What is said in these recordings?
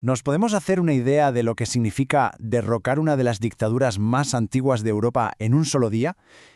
¿Nos podemos hacer una idea de lo que significa derrocar una de las dictaduras más antiguas de Europa en un solo día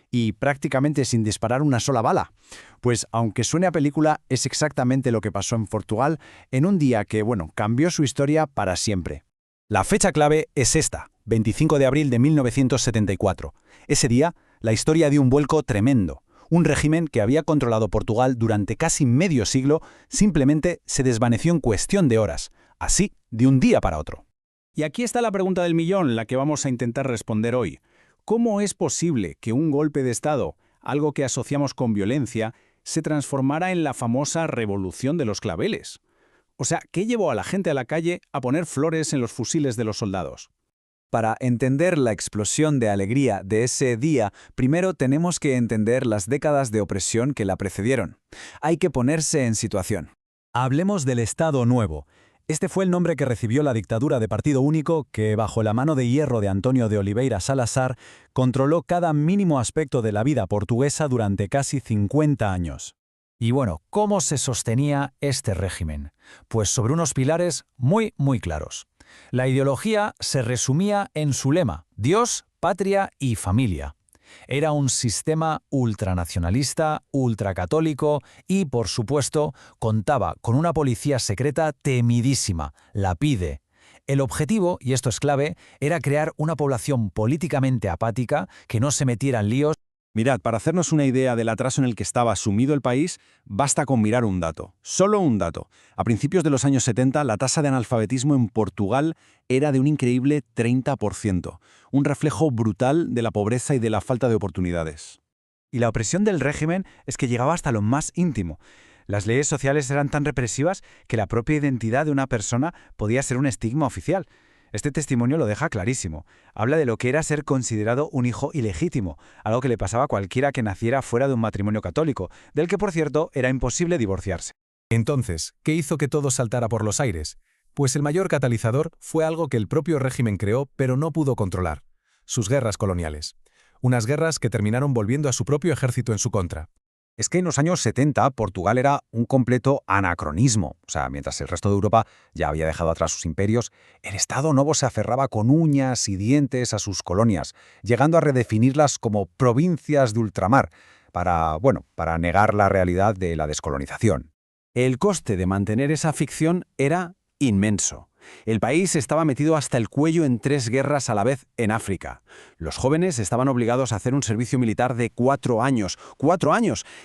y prácticamente sin disparar una sola bala? Pues aunque suene a película, es exactamente lo que pasó en Portugal en un día que, cambió su historia para siempre. La fecha clave es esta, 25 de abril de 1974. Ese día, la historia dio un vuelco tremendo. Un régimen que había controlado Portugal durante casi medio siglo simplemente se desvaneció en cuestión de horas, así de un día para otro. Y aquí está la pregunta del millón, la que vamos a intentar responder hoy. ¿Cómo es posible que un golpe de Estado, algo que asociamos con violencia, se transformara en la famosa Revolución de los Claveles? O sea, ¿qué llevó a la gente a la calle a poner flores en los fusiles de los soldados? Para entender la explosión de alegría de ese día, primero tenemos que entender las décadas de opresión que la precedieron. Hay que ponerse en situación. Hablemos del Estado Nuevo. Este fue el nombre que recibió la dictadura de partido único que, bajo la mano de hierro de António de Oliveira Salazar, controló cada mínimo aspecto de la vida portuguesa durante casi 50 años. Y ¿cómo se sostenía este régimen? Pues sobre unos pilares muy claros. La ideología se resumía en su lema: Dios, patria y familia. Era un sistema ultranacionalista, ultracatólico y, por supuesto, contaba con una policía secreta temidísima, la PIDE. El objetivo, y esto es clave, era crear una población políticamente apática que no se metiera en líos. Mirad, para hacernos una idea del atraso en el que estaba sumido el país, basta con mirar un dato, solo un dato. A principios de los años 70, la tasa de analfabetismo en Portugal era de un increíble 30%, un reflejo brutal de la pobreza y de la falta de oportunidades. Y la opresión del régimen es que llegaba hasta lo más íntimo. Las leyes sociales eran tan represivas que la propia identidad de una persona podía ser un estigma oficial. Este testimonio lo deja clarísimo. Habla de lo que era ser considerado un hijo ilegítimo, algo que le pasaba a cualquiera que naciera fuera de un matrimonio católico, del que, por cierto, era imposible divorciarse. Entonces, ¿qué hizo que todo saltara por los aires? Pues el mayor catalizador fue algo que el propio régimen creó pero no pudo controlar: sus guerras coloniales. Unas guerras que terminaron volviendo a su propio ejército en su contra. Es que en los años 70 Portugal era un completo anacronismo. O sea, mientras el resto de Europa ya había dejado atrás sus imperios, el Estado Novo se aferraba con uñas y dientes a sus colonias, llegando a redefinirlas como provincias de ultramar, para negar la realidad de la descolonización. El coste de mantener esa ficción era inmenso. El país estaba metido hasta el cuello en 3 guerras a la vez en África. Los jóvenes estaban obligados a hacer un servicio militar de 4 años,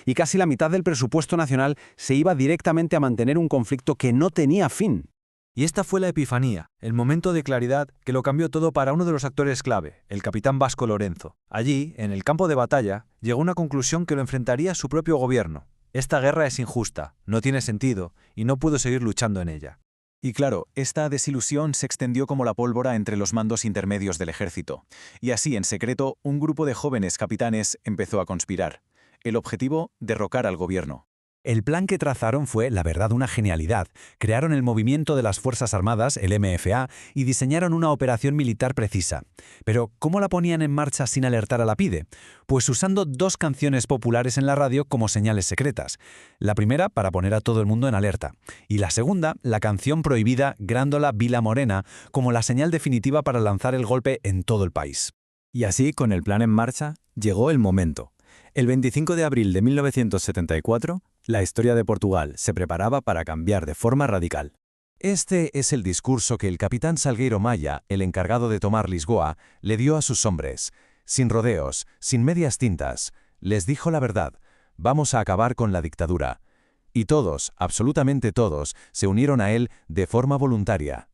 y casi la mitad del presupuesto nacional se iba directamente a mantener un conflicto que no tenía fin. Y esta fue la epifanía, el momento de claridad que lo cambió todo para uno de los actores clave, el capitán Vasco Lorenzo. Allí, en el campo de batalla, llegó a una conclusión que lo enfrentaría a su propio gobierno. Esta guerra es injusta, no tiene sentido, y no puedo seguir luchando en ella. Y claro, esta desilusión se extendió como la pólvora entre los mandos intermedios del ejército. Y así, en secreto, un grupo de jóvenes capitanes empezó a conspirar. El objetivo: derrocar al gobierno. El plan que trazaron fue, la verdad, una genialidad. Crearon el movimiento de las Fuerzas Armadas, el MFA, y diseñaron una operación militar precisa. Pero, ¿cómo la ponían en marcha sin alertar a la PIDE? Pues usando 2 canciones populares en la radio como señales secretas. La primera, para poner a todo el mundo en alerta. Y la segunda, la canción prohibida Grándola Vila Morena, como la señal definitiva para lanzar el golpe en todo el país. Y así, con el plan en marcha, llegó el momento. El 25 de abril de 1974, la historia de Portugal se preparaba para cambiar de forma radical. Este es el discurso que el capitán Salgueiro Maia, el encargado de tomar Lisboa, le dio a sus hombres. Sin rodeos, sin medias tintas, les dijo la verdad: vamos a acabar con la dictadura. Y todos, absolutamente todos, se unieron a él de forma voluntaria.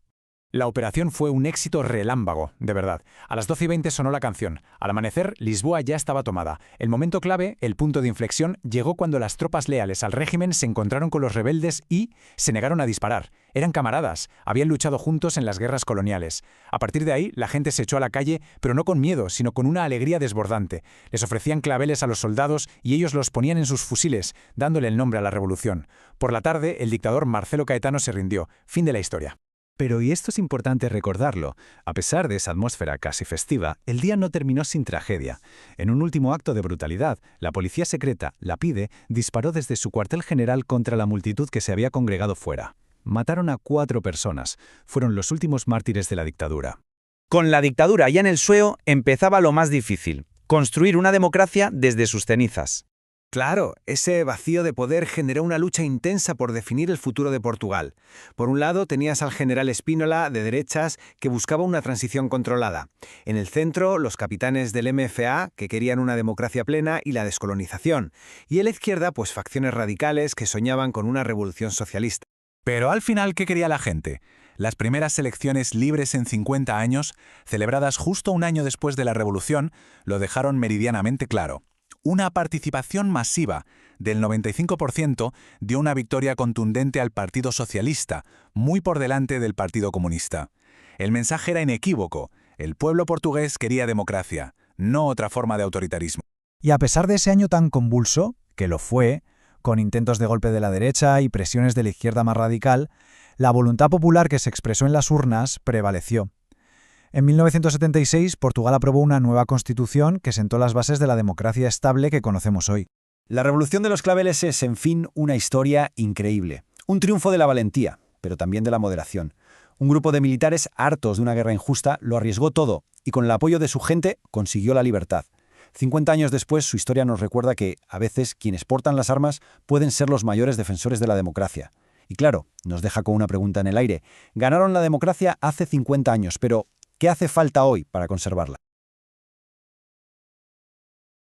La operación fue un éxito relámpago, de verdad. A las 12:20 sonó la canción. Al amanecer, Lisboa ya estaba tomada. El momento clave, el punto de inflexión, llegó cuando las tropas leales al régimen se encontraron con los rebeldes y se negaron a disparar. Eran camaradas, habían luchado juntos en las guerras coloniales. A partir de ahí, la gente se echó a la calle, pero no con miedo, sino con una alegría desbordante. Les ofrecían claveles a los soldados y ellos los ponían en sus fusiles, dándole el nombre a la revolución. Por la tarde, el dictador Marcelo Caetano se rindió. Fin de la historia. Pero, y esto es importante recordarlo, a pesar de esa atmósfera casi festiva, el día no terminó sin tragedia. En un último acto de brutalidad, la policía secreta, la PIDE, disparó desde su cuartel general contra la multitud que se había congregado fuera. Mataron a 4 personas. Fueron los últimos mártires de la dictadura. Con la dictadura ya en el suelo empezaba lo más difícil, construir una democracia desde sus cenizas. Claro, ese vacío de poder generó una lucha intensa por definir el futuro de Portugal. Por un lado tenías al general Spínola, de derechas, que buscaba una transición controlada. En el centro, los capitanes del MFA, que querían una democracia plena y la descolonización. Y en la izquierda, pues facciones radicales que soñaban con una revolución socialista. Pero al final, ¿qué quería la gente? Las primeras elecciones libres en 50 años, celebradas justo un año después de la Revolución, lo dejaron meridianamente claro. Una participación masiva del 95% dio una victoria contundente al Partido Socialista, muy por delante del Partido Comunista. El mensaje era inequívoco: el pueblo portugués quería democracia, no otra forma de autoritarismo. Y a pesar de ese año tan convulso, que lo fue, con intentos de golpe de la derecha y presiones de la izquierda más radical, la voluntad popular que se expresó en las urnas prevaleció. En 1976, Portugal aprobó una nueva constitución que sentó las bases de la democracia estable que conocemos hoy. La Revolución de los Claveles es, en fin, una historia increíble. Un triunfo de la valentía, pero también de la moderación. Un grupo de militares hartos de una guerra injusta lo arriesgó todo y con el apoyo de su gente consiguió la libertad. 50 años después, su historia nos recuerda que, a veces, quienes portan las armas pueden ser los mayores defensores de la democracia. Y claro, nos deja con una pregunta en el aire. Ganaron la democracia hace 50 años, pero ¿qué hace falta hoy para conservarla?